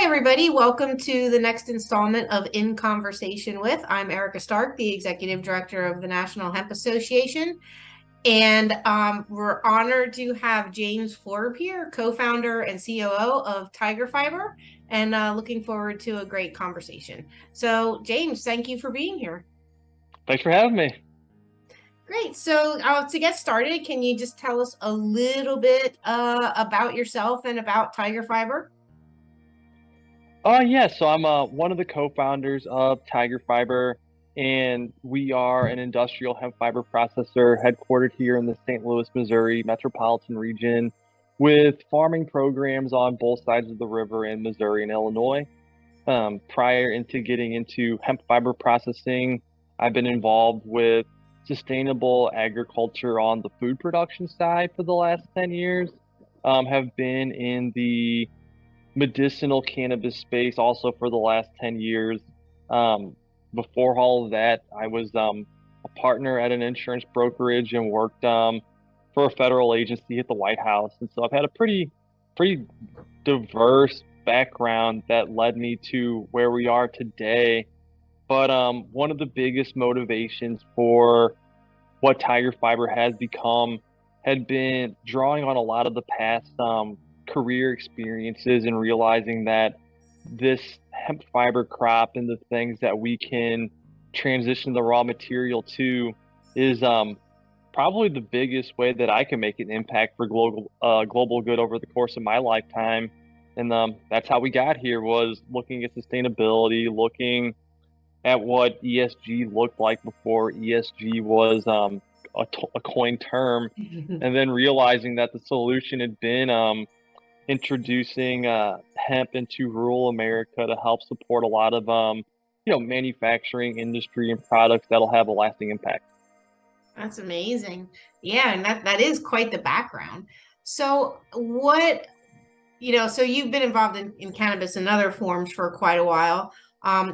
Hi, everybody. Welcome to the next installment of In Conversation With. I'm Erica Stark, the Executive Director of the National Hemp Association. And we're honored to have James Forbes here, co-founder and COO of Tiger Fiber, and looking forward to a great conversation. So, James, thank you for being here. Thanks for having me. Great. So, to get started, can you just tell us a little bit about yourself and about Tiger Fiber? Yeah, so I'm one of the co-founders of Tiger Fiber, and we are an industrial hemp fiber processor headquartered here in the St. Louis, Missouri metropolitan region with farming programs on both sides of the river in Missouri and Illinois. Prior into getting into hemp fiber processing, I've been involved with sustainable agriculture on the food production side for the last 10 years. Have been in the medicinal cannabis space also for the last 10 years. Um, Before all of that, I was a partner at an insurance brokerage and worked for a federal agency at the White House. And so I've had a pretty diverse background that led me to where we are today. But one of the biggest motivations for what Tiger Fiber has become had been drawing on a lot of the past career experiences and realizing that this hemp fiber crop and the things that we can transition the raw material to is probably the biggest way that I can make an impact for global good over the course of my lifetime. And that's how we got here, was looking at sustainability, looking at what ESG looked like before ESG was a coined term, and then realizing that the solution had been introducing hemp into rural America to help support a lot of manufacturing industry and products that'll have a lasting impact. That's amazing. Yeah, and that is quite the background. So so you've been involved in cannabis and other forms for quite a while.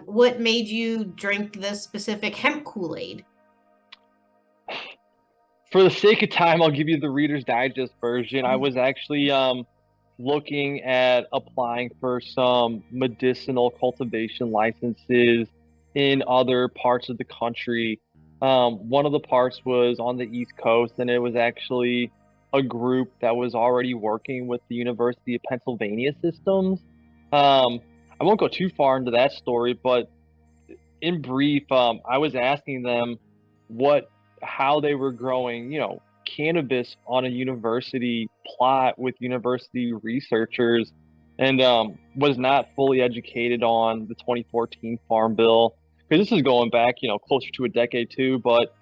What made you drink this specific hemp Kool-Aid? For the sake of time, I'll give you the Reader's Digest version. I was actually looking at applying for some medicinal cultivation licenses in other parts of the country. One of the parts was on the East Coast, and it was actually a group that was already working with the University of Pennsylvania systems. I won't go too far into that story, but in brief, I was asking them what how they were growing, cannabis on a university plot with university researchers, and was not fully educated on the 2014 Farm Bill, because this is going back, closer to a decade too. But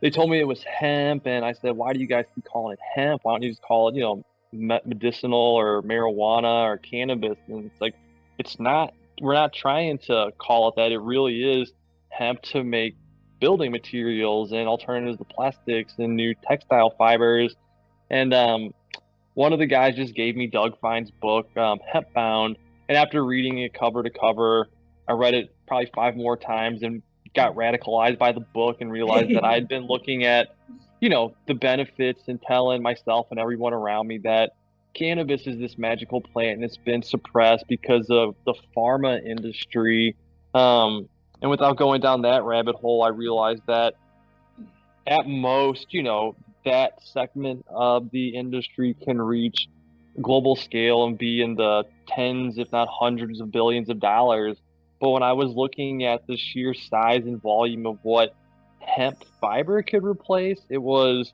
they told me it was hemp, and I said, why do you guys keep calling it hemp? Why don't you just call it, medicinal or marijuana or cannabis? And it's like, it's not. We're not trying to call it that. It really is hemp to make building materials and alternatives to plastics and new textile fibers. And one of the guys just gave me Doug Fine's book, Hemp Bound. And after reading it cover to cover, I read it probably 5 more times and got radicalized by the book and realized that I had been looking at, the benefits and telling myself and everyone around me that cannabis is this magical plant and it's been suppressed because of the pharma industry. And without going down that rabbit hole, I realized that at most, that segment of the industry can reach global scale and be in the tens, if not hundreds of billions of dollars. But when I was looking at the sheer size and volume of what hemp fiber could replace, it was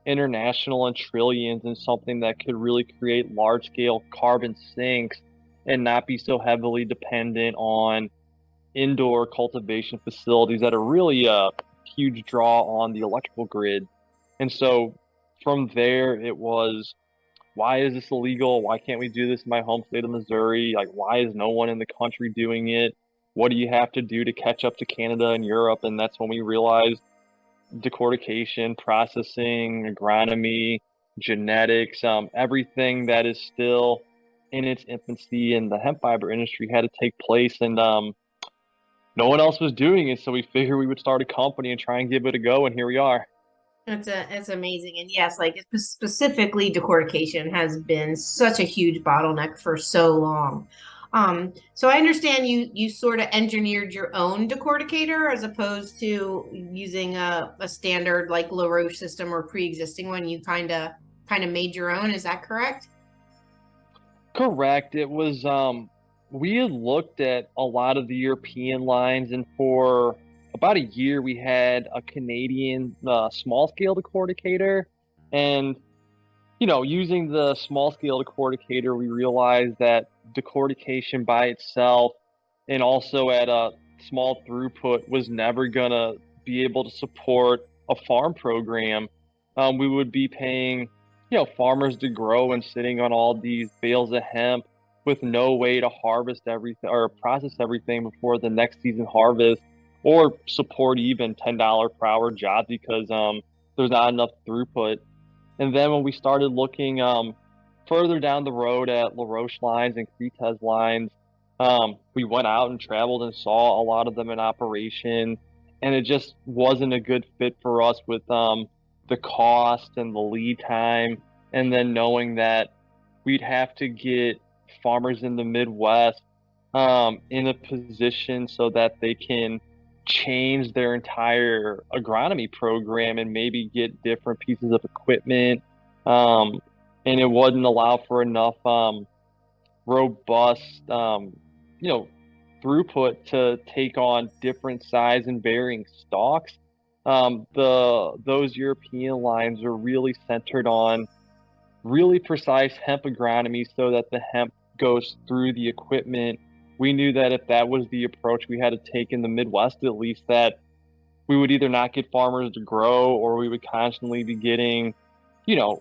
international and trillions, and something that could really create large scale carbon sinks and not be so heavily dependent on indoor cultivation facilities that are really a huge draw on the electrical grid. And so from there, it was, why is this illegal? Why can't we do this in my home state of Missouri? Like, why is no one in the country doing it? What do you have to do to catch up to Canada and Europe? And that's when we realized decortication, processing, agronomy, genetics, everything that is still in its infancy in the hemp fiber industry had to take place. And no one else was doing it, so we figured we would start a company and try and give it a go, and here we are. It's amazing. And yes, like specifically decortication has been such a huge bottleneck for so long. So I understand you sort of engineered your own decorticator as opposed to using a standard like LaRoche system or pre-existing one. You kind of made your own. Is that correct? Correct. It was we had looked at a lot of the European lines, and for about a year we had a Canadian small scale decorticator. And using the small scale decorticator, we realized that decortication by itself and also at a small throughput was never gonna be able to support a farm program. We would be paying, farmers to grow and sitting on all these bales of hemp with no way to harvest everything or process everything before the next season harvest, or support even $10 per hour jobs because there's not enough throughput. And then when we started looking further down the road at LaRoche lines and Cretez lines, we went out and traveled and saw a lot of them in operation, and it just wasn't a good fit for us with the cost and the lead time, and then knowing that we'd have to get farmers in the Midwest in a position so that they can change their entire agronomy program and maybe get different pieces of equipment. Um, and it wouldn't allow for enough robust, you know, throughput to take on different size and varying stalks. Those European lines are really centered on really precise hemp agronomy so that the hemp goes through the equipment. We knew that if that was the approach we had to take in the Midwest, at least, that we would either not get farmers to grow or we would constantly be getting,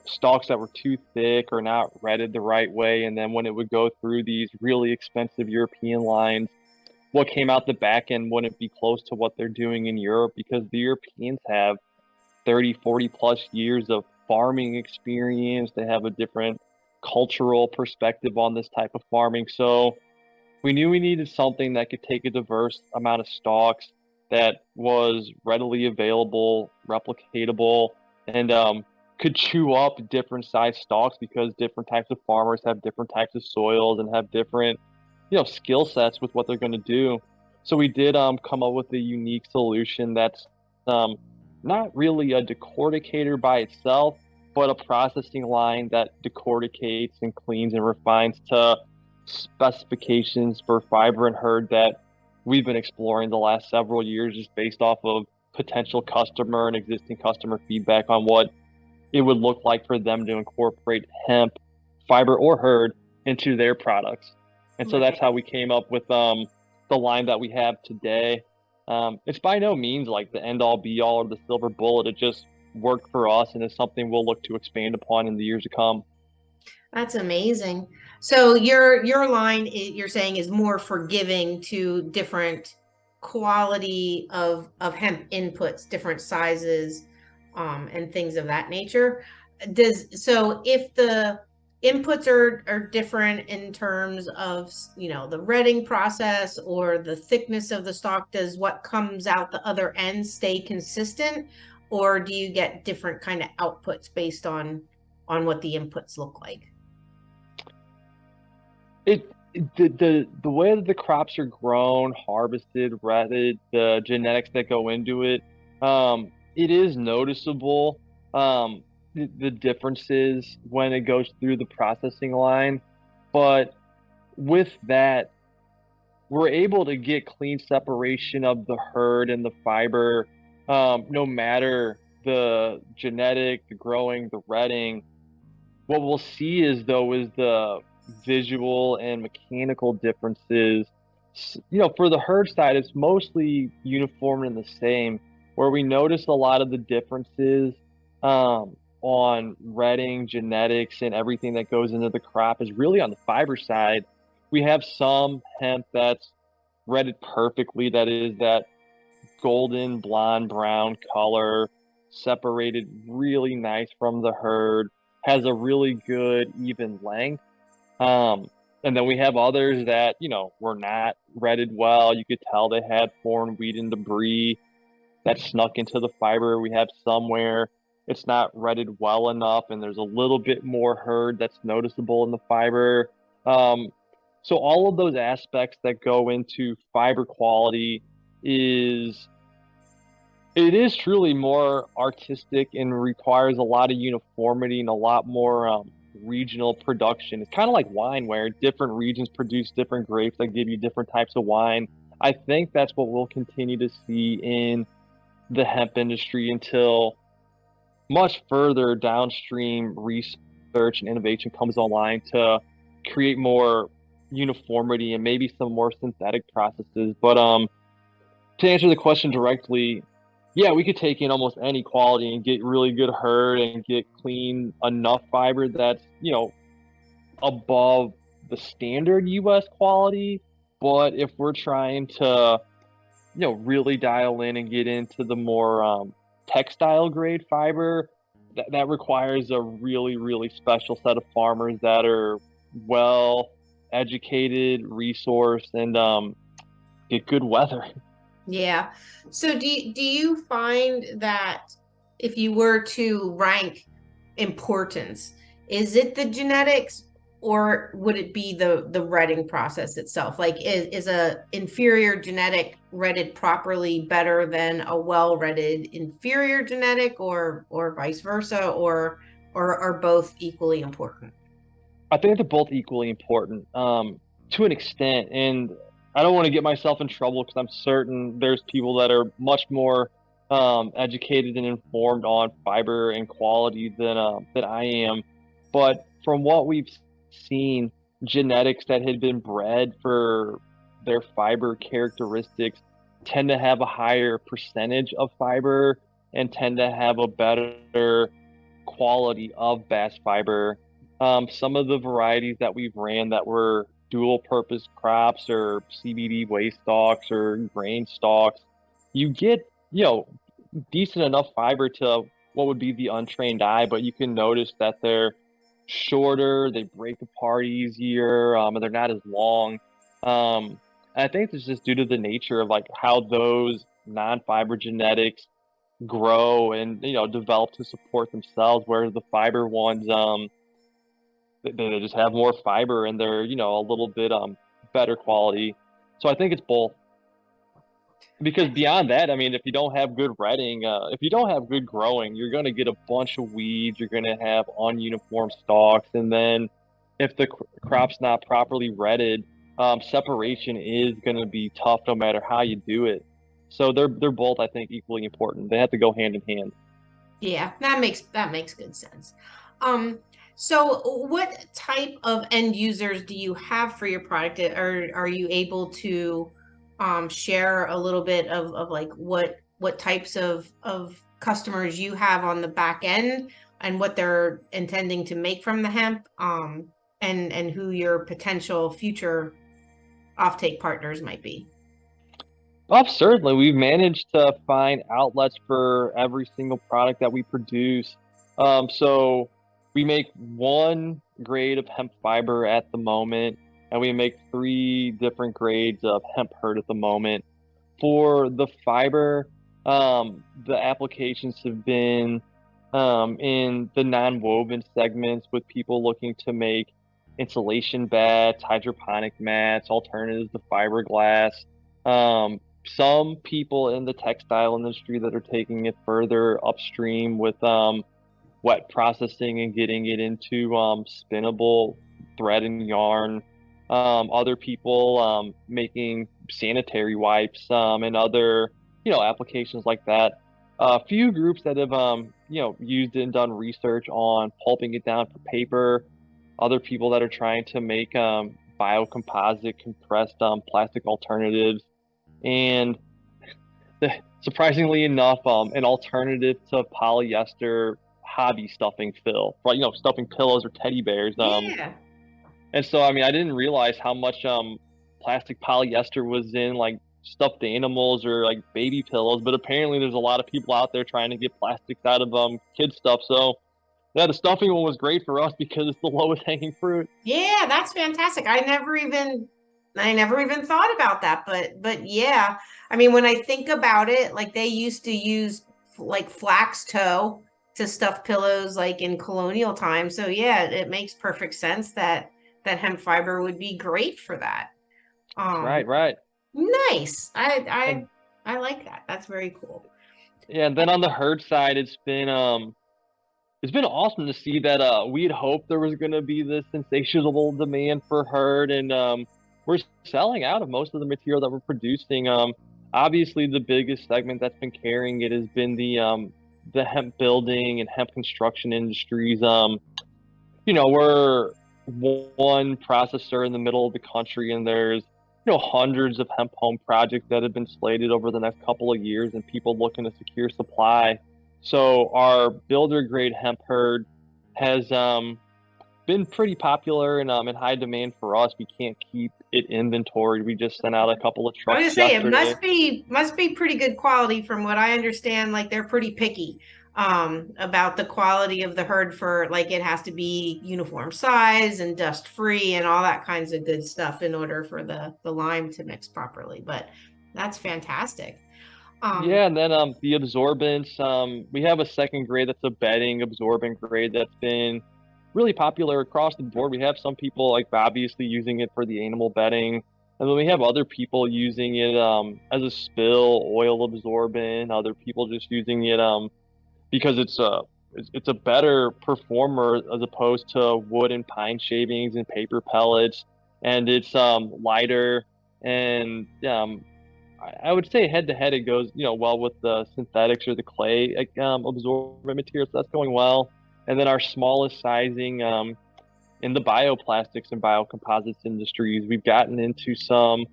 stalks that were too thick or not retted the right way. And then when it would go through these really expensive European lines, what came out the back end wouldn't be close to what they're doing in Europe because the Europeans have 30, 40 plus years of farming experience. They have a different cultural perspective on this type of farming. So we knew we needed something that could take a diverse amount of stalks that was readily available, replicatable, and could chew up different size stalks because different types of farmers have different types of soils and have different, skill sets with what they're going to do. So we did come up with a unique solution that's um, not really a decorticator by itself, but a processing line that decorticates and cleans and refines to specifications for fiber and herd that we've been exploring the last several years just based off of potential customer and existing customer feedback on what it would look like for them to incorporate hemp, fiber, or herd into their products. And so that's Right. how we came up with the line that we have today. It's by no means like the end all be all or the silver bullet. It just worked for us and is something we'll look to expand upon in the years to come. That's amazing. So your line you're saying is more forgiving to different quality of hemp inputs, different sizes, and things of that nature. If the inputs are different in terms of the retting process or the thickness of the stalk, does what comes out the other end stay consistent, or do you get different kind of outputs based on what the inputs look like? The way that the crops are grown, harvested, retted, the genetics that go into it, it is noticeable, the differences when it goes through the processing line. But with that, we're able to get clean separation of the herd and the fiber, no matter the genetic, the growing, the retting. What we'll see is the visual and mechanical differences. For the herd side, it's mostly uniform and the same. Where we notice a lot of the differences on retting, genetics, and everything that goes into the crop is really on the fiber side. We have some hemp that's retted perfectly, that is that golden, blonde, brown color, separated really nice from the herd, has a really good even length. And then we have others that, were not retted well. You could tell they had foreign weed and debris that snuck into the fiber. We have some where it's not retted well enough and there's a little bit more herd that's noticeable in the fiber. Um, So all of those aspects that go into fiber quality is it is truly more artistic and requires a lot of uniformity and a lot more regional production. It's kind of like wine, where different regions produce different grapes that give you different types of wine. I think that's what we'll continue to see in the hemp industry until much further downstream research and innovation comes online to create more uniformity and maybe some more synthetic processes. But to answer the question directly, yeah, we could take in almost any quality and get really good herd and get clean enough fiber that's, above the standard US quality. But if we're trying to, really dial in and get into the more textile grade fiber, that requires a really, really special set of farmers that are well educated, resourced, and get good weather. Yeah. So do you find that if you were to rank importance, is it the genetics or would it be the redding process itself? Like is a inferior genetic redded properly better than a well-redded inferior genetic or vice versa or are both equally important? I think they're both equally important, to an extent, and I don't want to get myself in trouble because I'm certain there's people that are much more educated and informed on fiber and quality than I am. But from what we've seen, genetics that had been bred for their fiber characteristics tend to have a higher percentage of fiber and tend to have a better quality of bast fiber. Some of the varieties that we've ran that were dual purpose crops or CBD waste stalks or grain stalks, you get, decent enough fiber to what would be the untrained eye, but you can notice that they're shorter, they break apart easier, and they're not as long. I think it's just due to the nature of like how those non-fiber genetics grow and develop to support themselves, whereas the fiber ones they just have more fiber and they're a little bit better quality. So I think it's both. Because beyond that, I mean, if you don't have good redding, if you don't have good growing, you're going to get a bunch of weeds. You're going to have ununiform stalks, and then if the crop's not properly redded, separation is going to be tough no matter how you do it. So they're both, I think, equally important. They have to go hand in hand. Yeah, that makes good sense. Um, so what type of end users do you have for your product? Are you able to share a little bit of like what types of customers you have on the back end and what they're intending to make from the hemp, and who your potential future offtake partners might be? Oh, certainly. We've managed to find outlets for every single product that we produce. So we make one grade of hemp fiber at the moment, and we make three different grades of hemp hurd at the moment. For the fiber, the applications have been in the non-woven segments with people looking to make insulation bats, hydroponic mats, alternatives to fiberglass. Some people in the textile industry that are taking it further upstream with wet processing and getting it into spinnable thread and yarn. Other people making sanitary wipes and other applications like that. A few groups that have used it and done research on pulping it down for paper. Other people that are trying to make biocomposite compressed plastic alternatives, and surprisingly enough, an alternative to polyester hobby stuffing fill, right? Stuffing pillows or teddy bears. Yeah. And so, I mean, I didn't realize how much plastic polyester was in like stuffed animals or like baby pillows, but apparently there's a lot of people out there trying to get plastics out of kid stuff. So yeah, the stuffing one was great for us because it's the lowest hanging fruit. Yeah, that's fantastic. I never even thought about that, but yeah. I mean, when I think about it, like they used to use like flax tow to stuff pillows like in colonial times. So yeah, it makes perfect sense that that hemp fiber would be great for that. Right, Um, right. nice. And I like that. That's very cool. yeah, and then on the herd side, it's been awesome to see that we had hoped there was going to be this insatiable demand for herd, and we're selling out of most of the material that we're producing. Obviously, the biggest segment that's been carrying it has been the hemp building and hemp construction industries. We're one processor in the middle of the country, and there's hundreds of hemp home projects that have been slated over the next couple of years, and people looking to secure supply. So our builder grade hemp herd has been pretty popular and in high demand for us. We can't keep it inventoried. We just sent out a couple of I was trucks gonna say it yesterday. must be pretty good quality from what I understand. Like they're pretty picky about the quality of the herd for like it has to be uniform size and dust free and all that kinds of good stuff in order for the lime to mix properly. But that's fantastic. Um, Yeah, and then the absorbents, we have a second grade that's a bedding absorbent grade that's been really popular across the board. We have some people like obviously using it for the animal bedding, and then we have other people using it as a spill oil absorbent, other people just using it because it's a better performer as opposed to wood and pine shavings and paper pellets, and it's lighter and I would say head to head it goes well with the synthetics or the clay absorbent materials. So that's going well. And then our smallest sizing in the bioplastics and biocomposites industries, we've gotten into some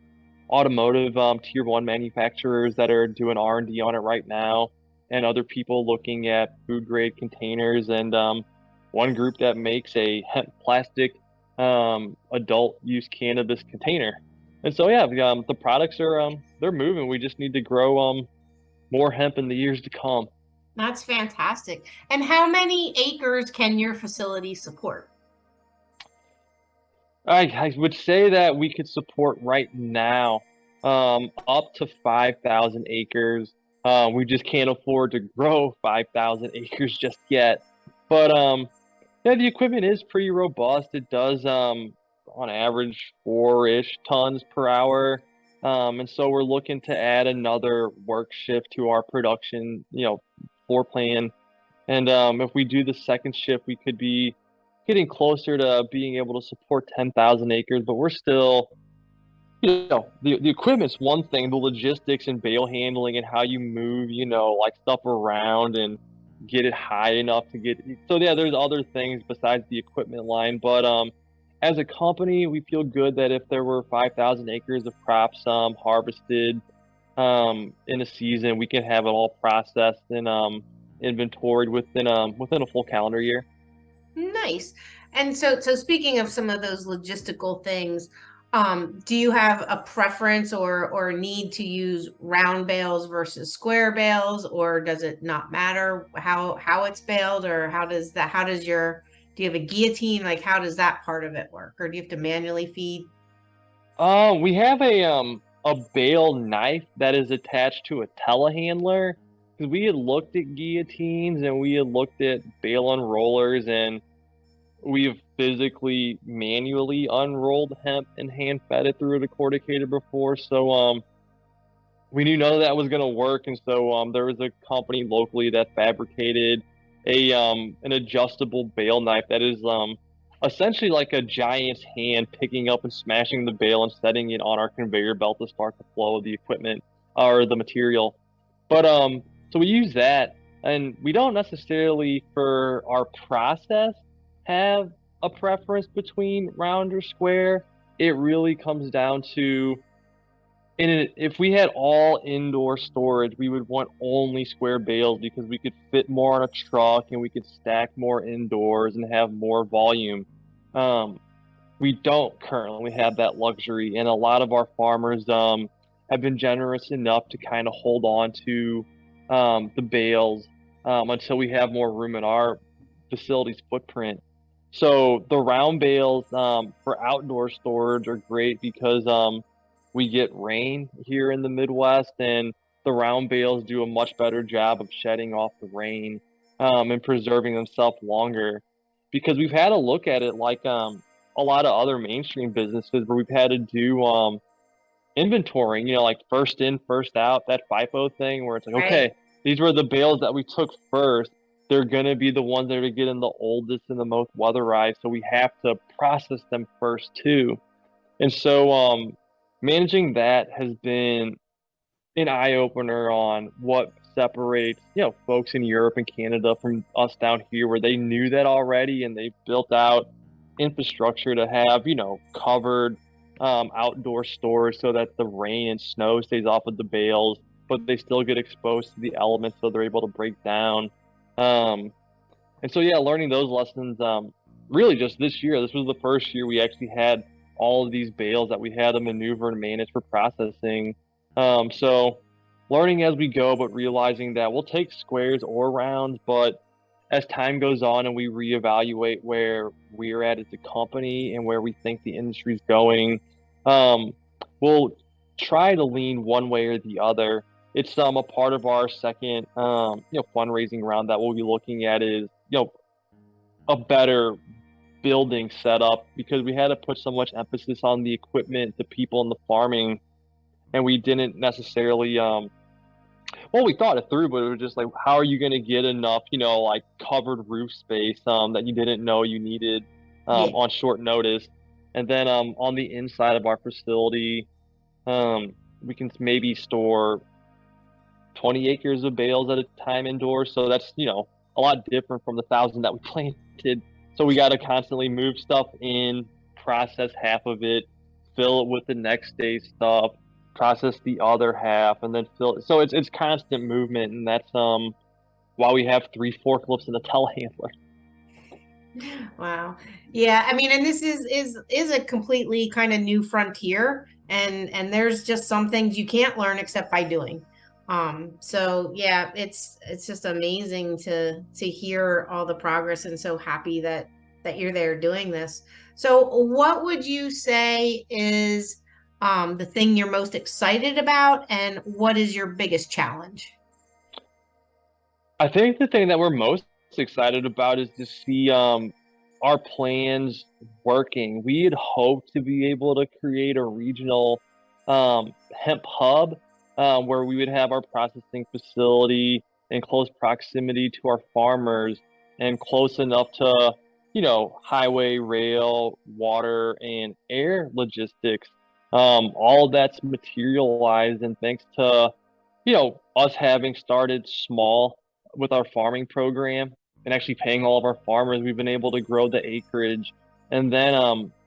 automotive tier one manufacturers that are doing R&D on it right now, and other people looking at food grade containers, and one group that makes a hemp plastic adult use cannabis container. And so yeah, the products are they're moving. We just need to grow more hemp in the years to come. that's fantastic. And how many acres can your facility support? I would say that we could support right now up to 5,000 acres. We just can't afford to grow 5,000 acres just yet. But yeah, the equipment is pretty robust. It does on average 4-ish tons per hour. And so we're looking to add another work shift to our production, floor plan. And if we do the second shift, we could be getting closer to being able to support 10,000 acres, but we're still, the equipment's one thing, the logistics and bale handling and how you move, like stuff around and get it high enough to get. So yeah, there's other things besides the equipment line, but as a company, we feel good that if there were 5,000 acres of crops harvested in a season, we can have it all processed and inventoried within a full calendar year. Nice. And so speaking of some of those logistical things, do you have a preference or need to use round bales versus square bales, or does it not matter how it's baled, or how does your do you have a guillotine? Like how does that part of it work? Or do you have to manually feed? We have a bale knife that is attached to a telehandler because we had looked at guillotines and we had looked at bale unrollers, and we've physically manually unrolled hemp and hand fed it through a decorticator before. So we knew none of that was gonna work, and so there was a company locally that fabricated a an adjustable bale knife that is essentially like a giant's hand picking up and smashing the bale and setting it on our conveyor belt to start the flow of the equipment or the material. But so we use that, and we don't necessarily for our process have a preference between round or square. It really comes down to if we had all indoor storage, we would want only square bales because we could fit more on a truck and we could stack more indoors and have more volume. Um, we don't currently have that luxury, and a lot of our farmers have been generous enough to kind of hold on to the bales until we have more room in our facility's footprint. So the round bales for outdoor storage are great because we get rain here in the Midwest, and the round bales do a much better job of shedding off the rain and preserving themselves longer. Because we've had a look at it, like a lot of other mainstream businesses where we've had to do inventorying, like first in, first out, that FIFO thing where it's like, Right. okay, these were the bales that we took first. They're gonna be the ones that are getting the oldest and the most weatherized, so we have to process them first too. And so managing that has been an eye opener on what separates, folks in Europe and Canada from us down here, where they knew that already and they built out infrastructure to have, covered outdoor stores so that the rain and snow stays off of the bales, but they still get exposed to the elements so they're able to break down. Um, and so, yeah, learning those lessons, really just this year, this was the first year we actually had all of these bales that we had to maneuver and manage for processing. So learning as we go, but realizing that we'll take squares or rounds, but as time goes on and we reevaluate where we're at as a company and where we think the industry's going, um, we'll try to lean one way or the other. It's a part of our second fundraising round that we'll be looking at is a better building setup because we had to put so much emphasis on the equipment, the people, and the farming, and we didn't necessarily well, we thought it through, but it was just like, how are you going to get enough, like covered roof space that you didn't know you needed Yeah. on short notice, and then on the inside of our facility, we can maybe store 20 acres of bales at a time indoors. So that's, a lot different from the 1,000 that we planted. So we got to constantly move stuff in, process half of it, fill it with the next day's stuff, process the other half, and then fill it. So it's constant movement, and that's why we have 3 forklifts and a telehandler. Wow. Yeah, I mean, and this is a completely kind of new frontier, and there's just some things you can't learn except by doing. So yeah, it's just amazing to hear all the progress, and so happy that you're there doing this. So what would you say is the thing you're most excited about, and what is your biggest challenge? I think the thing that we're most excited about is to see our plans working. We had hoped to be able to create a regional hemp hub where we would have our processing facility in close proximity to our farmers and close enough to, highway, rail, water, and air logistics. All of that's materialized, and thanks to, us having started small with our farming program and actually paying all of our farmers, we've been able to grow the acreage. And then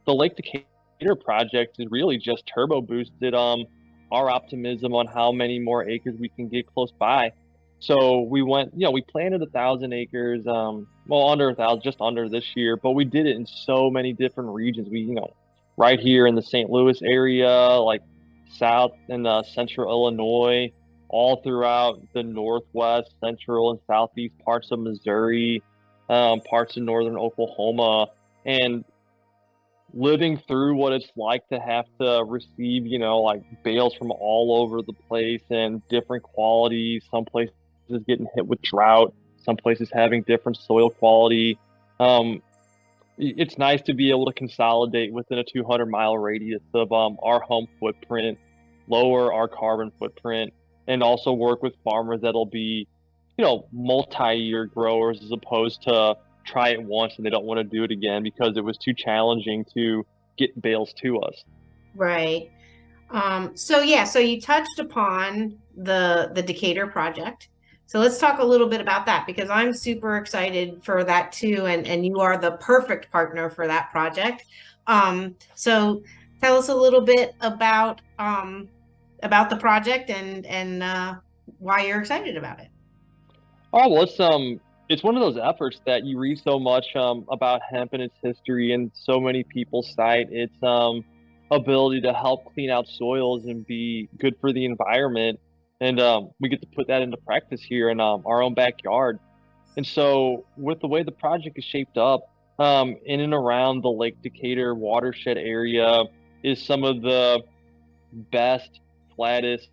the Lake Decatur project is really just turbo boosted our optimism on how many more acres we can get close by. So we went, we planted 1,000 acres, well, under 1,000, just under this year, but we did it in so many different regions. We, right here in the St. Louis area, like south and central Illinois, all throughout the northwest, central, and southeast parts of Missouri, parts of northern Oklahoma, and living through what it's like to have to receive, like bales from all over the place and different qualities. Some places getting hit with drought, some places having different soil quality. It's nice to be able to consolidate within a 200-mile radius of our home footprint, lower our carbon footprint, and also work with farmers that'll be, multi-year growers as opposed to try it once and they don't want to do it again because it was too challenging to get bales to us. Right. So yeah, so you touched upon the Decatur project. So let's talk a little bit about that because I'm super excited for that too, and you are the perfect partner for that project. So tell us a little bit about the project and why you're excited about it. Oh, well, it's one of those efforts that you read so much about hemp and its history, and so many people cite its ability to help clean out soils and be good for the environment. And we get to put that into practice here in our own backyard. And so, with the way the project is shaped up, in and around the Lake Decatur watershed area is some of the best, flattest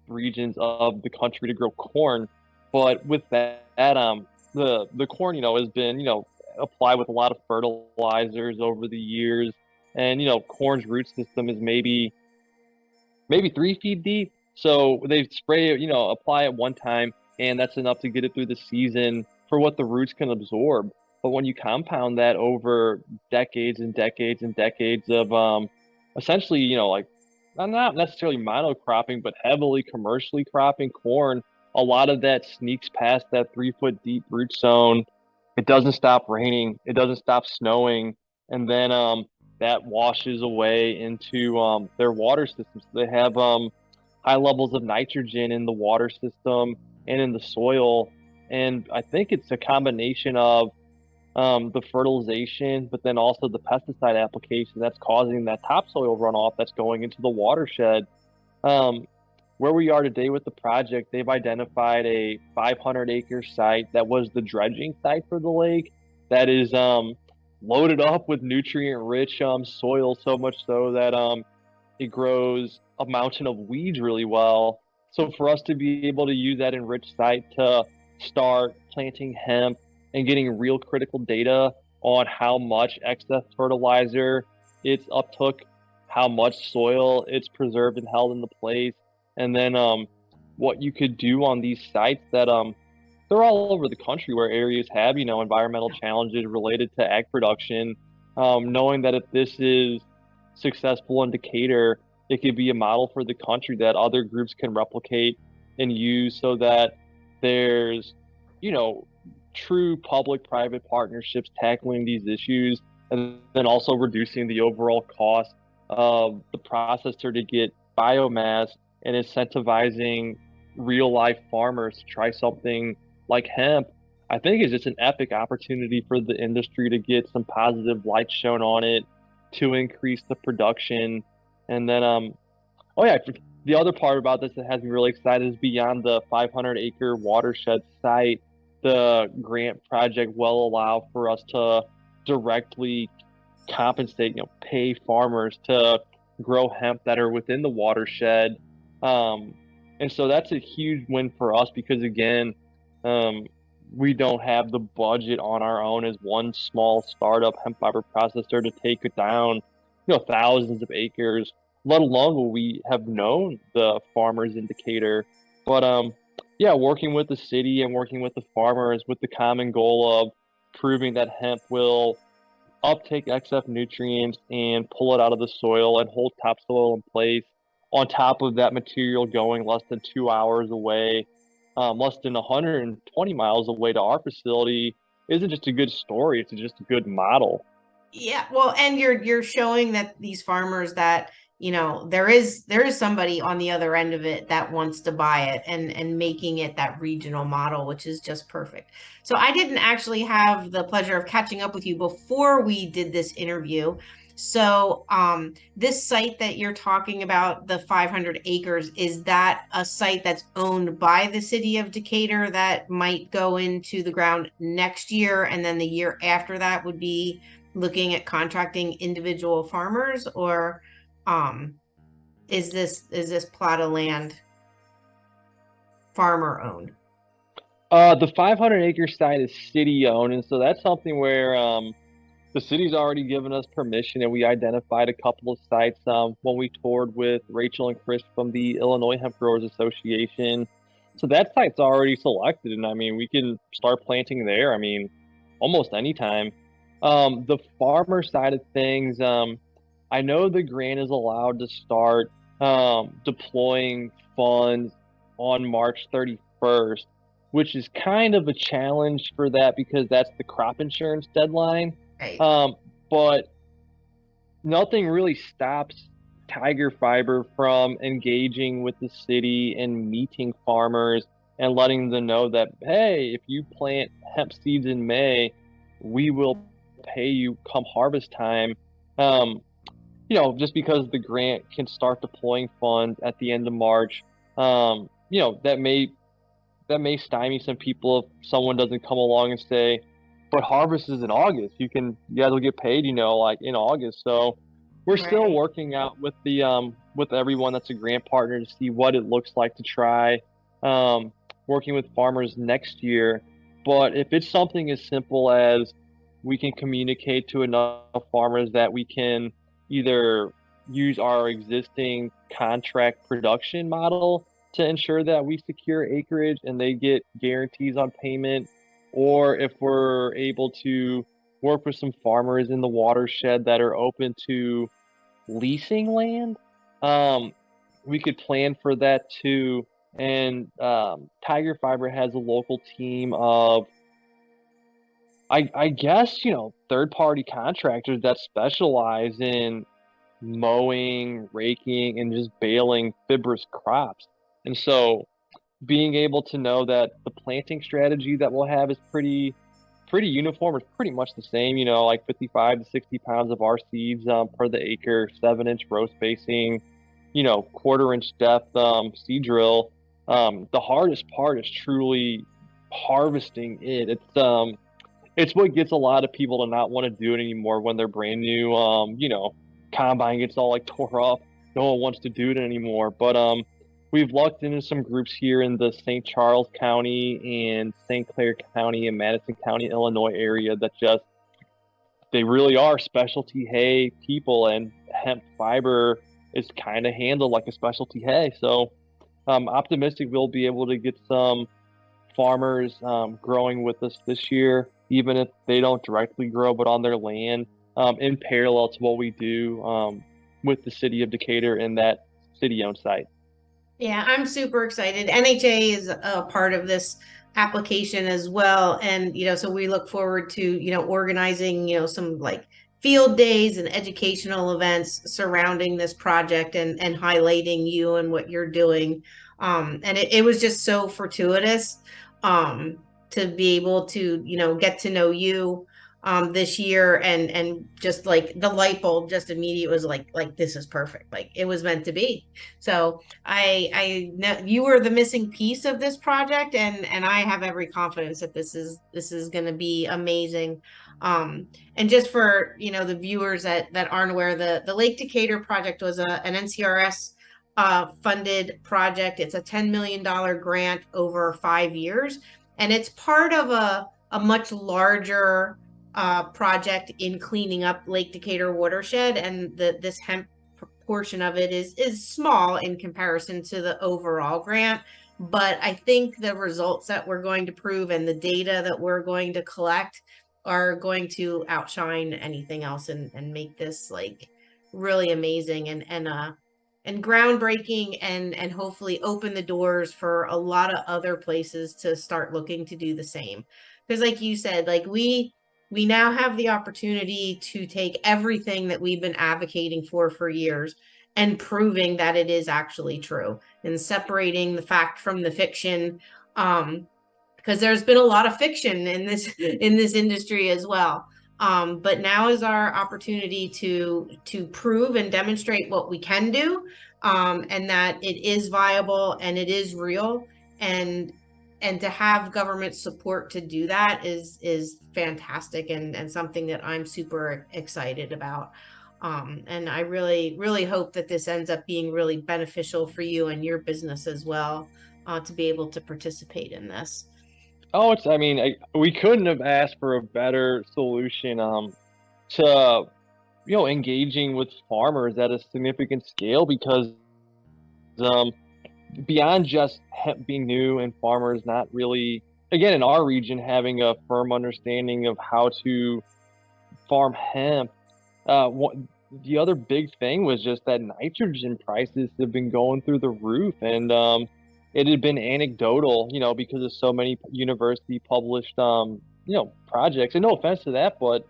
regions of the country to grow corn. But with that, the corn, has been, apply with a lot of fertilizers over the years. And, corn's root system is maybe 3 feet deep. So they spray it, apply it one time, and that's enough to get it through the season for what the roots can absorb. But when you compound that over decades and decades and decades of essentially, like not necessarily monocropping, but heavily commercially cropping corn, a lot of that sneaks past that 3 foot deep root zone. It doesn't stop raining, it doesn't stop snowing, and then that washes away into their water systems. They have high levels of nitrogen in the water system and in the soil. And I think it's a combination of the fertilization, but then also the pesticide application that's causing that topsoil runoff that's going into the watershed. Um, where we are today with the project, they've identified a 500-acre site that was the dredging site for the lake that is loaded up with nutrient-rich soil, so much so that it grows a mountain of weeds really well. So for us to be able to use that enriched site to start planting hemp and getting real critical data on how much excess fertilizer it's uptook, how much soil it's preserved and held in the place, and then what you could do on these sites that they're all over the country where areas have environmental challenges related to ag production. Knowing that if this is successful in Decatur, it could be a model for the country that other groups can replicate and use, so that there's you know true public-private partnerships tackling these issues, and then also reducing the overall cost of the processor to get biomass, and incentivizing real life farmers to try something like hemp. I think is just an epic opportunity for the industry to get some positive light shown on it, to increase the production. And then oh yeah, the other part about this that has me really excited is beyond the 500-acre watershed site, the grant project will allow for us to directly compensate, pay farmers to grow hemp that are within the watershed. Um, and so that's a huge win for us because, again, um, we don't have the budget on our own as one small startup hemp fiber processor to take it down, thousands of acres, let alone will we have known the farmers in Decatur. But yeah, working with the city and working with the farmers with the common goal of proving that hemp will uptake excess nutrients and pull it out of the soil and hold topsoil in place. On top of that material going less than 2 hours away, less than 120 miles away to our facility, isn't just a good story. It's just a good model. Yeah, well, and you're showing that these farmers that, there is somebody on the other end of it that wants to buy it, and making it that regional model, which is just perfect. So I didn't actually have the pleasure of catching up with you before we did this interview. So this site that you're talking about, the 500 acres, is that a site that's owned by the city of Decatur that might go into the ground next year, and then the year after that would be looking at contracting individual farmers, or um is this plot of land farmer owned? The 500-acre site is city owned, and so that's something where the city's already given us permission, and we identified a couple of sites when we toured with Rachel and Chris from the Illinois Hemp Growers Association. So that site's already selected, and I mean, we can start planting there. I mean, almost anytime. The farmer side of things, I know the grant is allowed to start deploying funds on March 31st, which is kind of a challenge for that because that's the crop insurance deadline. Right. But nothing really stops Tiger Fiber from engaging with the city and meeting farmers and letting them know that, hey, if you plant hemp seeds in May, we will pay you come harvest time. Just because the grant can start deploying funds at the end of March, that may stymie some people if someone doesn't come along and say, but harvest is in August. You guys will get paid, like in August. So we're still Right. working out with the with everyone that's a grant partner to see what it looks like to try working with farmers next year. But if it's something as simple as we can communicate to enough farmers that we can either use our existing contract production model to ensure that we secure acreage and they get guarantees on payment, or if we're able to work with some farmers in the watershed that are open to leasing land, um, we could plan for that too. And Tiger Fiber has a local team of, I guess, third party contractors that specialize in mowing, raking, and just baling fibrous crops. And so being able to know that the planting strategy that we'll have is pretty uniform. It's pretty much the same, like 55 to 60 pounds of our seeds per the acre, 7-inch row spacing, quarter-inch depth seed drill. The hardest part is truly harvesting it. It's what gets a lot of people to not want to do it anymore when they're brand new. Combine gets all like tore up. No one wants to do it anymore. But we've lucked into some groups here in the St. Charles County and St. Clair County and Madison County, Illinois area that just they really are specialty hay people, and hemp fiber is kind of handled like a specialty hay. So I'm optimistic we'll be able to get some farmers growing with us this year, even if they don't directly grow, but on their land, in parallel to what we do with the city of Decatur and that city-owned site. Yeah, I'm super excited. NHA is a part of this application as well. And, so we look forward to, organizing, some like field days and educational events surrounding this project and highlighting you and what you're doing. And it was just so fortuitous to be able to, get to know you this year, and just like the light bulb just immediate was like this is perfect, like it was meant to be. So I know you were the missing piece of this project, and I have every confidence that this is going to be amazing. And just for the viewers that aren't aware, the Lake Decatur project was an NCRS funded project. It's a $10 million grant over 5 years, and it's part of a much larger project in cleaning up Lake Decatur watershed, and this hemp portion of it is small in comparison to the overall grant. But I think the results that we're going to prove and the data that we're going to collect are going to outshine anything else, and make this like really amazing and groundbreaking, and hopefully open the doors for a lot of other places to start looking to do the same. Because like you said, like we now have the opportunity to take everything that we've been advocating for years and proving that it is actually true, and separating the fact from the fiction, because there's been a lot of fiction in this industry as well. But now is our opportunity to prove and demonstrate what we can do, and that it is viable and it is real, and to have government support to do that is fantastic, and something that I'm super excited about. And I really, really hope that this ends up being really beneficial for you and your business as well, to be able to participate in this. Oh, we couldn't have asked for a better solution to engaging with farmers at a significant scale, because um, beyond just hemp being new and farmers not really, again, in our region, having a firm understanding of how to farm hemp, the other big thing was just that nitrogen prices have been going through the roof, and it had been anecdotal, because of so many university published, projects. And no offense to that, but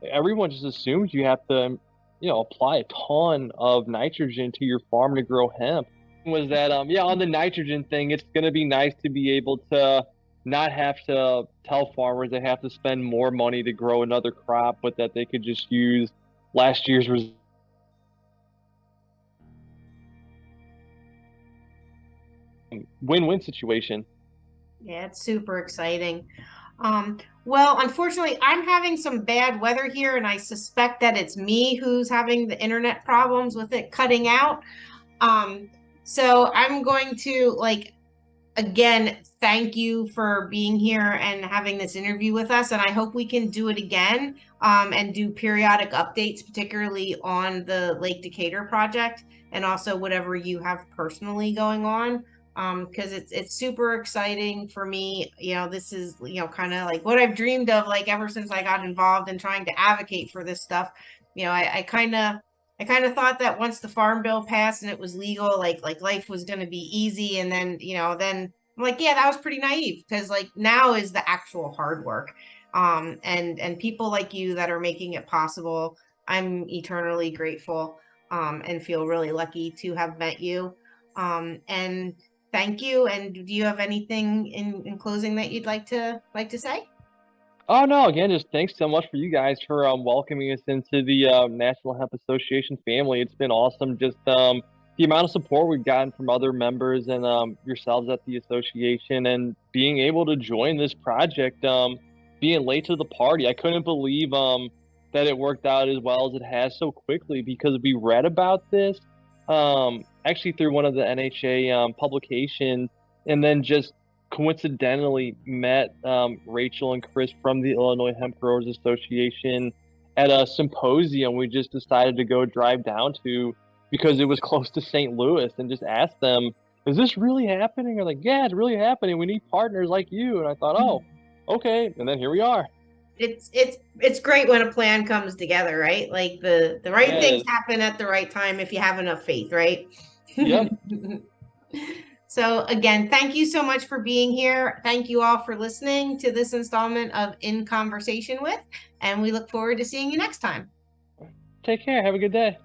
everyone just assumes you have to, apply a ton of nitrogen to your farm to grow hemp. Was that on the nitrogen thing, it's going to be nice to be able to not have to tell farmers they have to spend more money to grow another crop, but that they could just use last year's win-win situation. Yeah, it's super exciting. Well, unfortunately, I'm having some bad weather here, and I suspect that it's me who's having the internet problems with it cutting out. So I'm going to again, thank you for being here and having this interview with us. And I hope we can do it again, and do periodic updates, particularly on the Lake Decatur project and also whatever you have personally going on. Because it's super exciting for me. This is, kind of like what I've dreamed of, like ever since I got involved in trying to advocate for this stuff. I kind of thought that once the farm bill passed and it was legal, like life was going to be easy. And then I'm like, yeah, that was pretty naive, because like now is the actual hard work. And people like you that are making it possible. I'm eternally grateful, and feel really lucky to have met you. And thank you. And do you have anything in closing that you'd like to say? Oh no, again, just thanks so much for you guys for welcoming us into the National Hemp Association family. It's been awesome, just the amount of support we've gotten from other members and yourselves at the association, and being able to join this project. Being late to the party, I couldn't believe that it worked out as well as it has so quickly, because we read about this actually through one of the NHA publications, and then just coincidentally met Rachel and Chris from the Illinois Hemp Growers Association at a symposium we just decided to go drive down to, because it was close to St. Louis, and just asked them, is this really happening? They're like, yeah, it's really happening. We need partners like you. And I thought, oh, okay. And then here we are. It's great when a plan comes together, right? Like the right things Yes. happen at the right time if you have enough faith, right? Yep. So again, thank you so much for being here. Thank you all for listening to this installment of In Conversation With, and we look forward to seeing you next time. Take care. Have a good day.